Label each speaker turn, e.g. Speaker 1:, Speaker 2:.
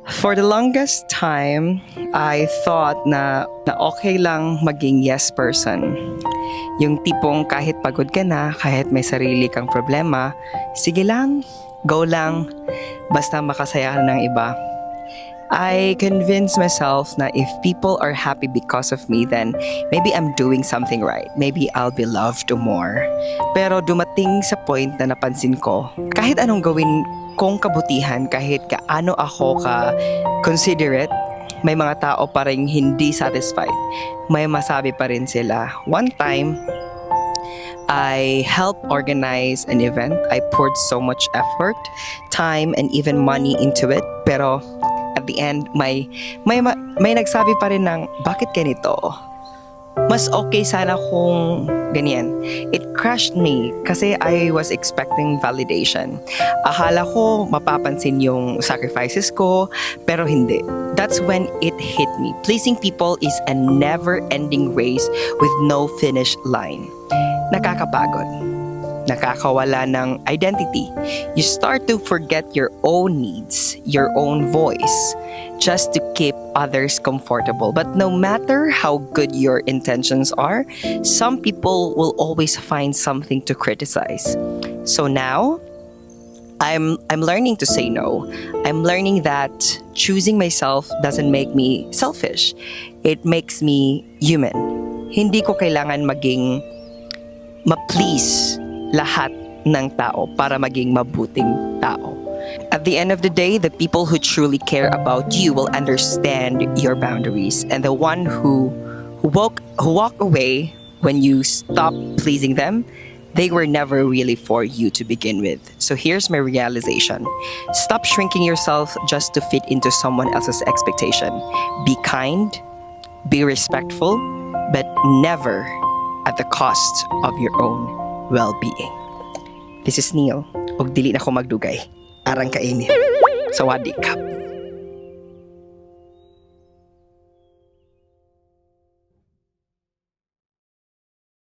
Speaker 1: For the longest time, I thought na okay lang maging yes person. Yung tipong kahit pagod ka na, kahit may sarili kang problema, sige lang, go lang, basta makasaya ka ng iba. I convinced myself na if people are happy because of me, then maybe I'm doing something right. Maybe I'll be loved more. Pero dumating sa point na napansin ko, kahit anong gawin kong kabutihan, kahit kaano ako ka considerate, may mga tao pa rin hindi satisfied. May masabi pa rin sila. One time, I helped organize an event. I poured so much effort, time, and even money into it. Pero at the end, may nagsabi pa rin ng, bakit ganito? Mas okay sana kung ganyan. It crushed me kasi I was expecting validation. Akala ko mapapansin yung sacrifices ko, pero hindi. That's when it hit me. Pleasing people is a never-ending race with no finish line. Nakakapagod. Nakakawala ng identity. You start to forget your own needs, your own voice, just to keep others comfortable. But no matter how good your intentions are, some people will always find something to criticize. So now, I'm learning to say no. I'm learning that choosing myself doesn't make me selfish. It makes me human. Hindi ko kailangan maging ma-please lahat ng tao para maging mabuting tao. At the end of the day, the people who truly care about you will understand your boundaries, and the one who walk away when you stop pleasing them, they were never really for you to begin with. So here's my realization. Stop shrinking yourself just to fit into someone else's expectation. Be kind, be respectful, but never at the cost of your own well-being. This is Neil, og dili na ko magdugay. Arang kainin. Sawadee ka.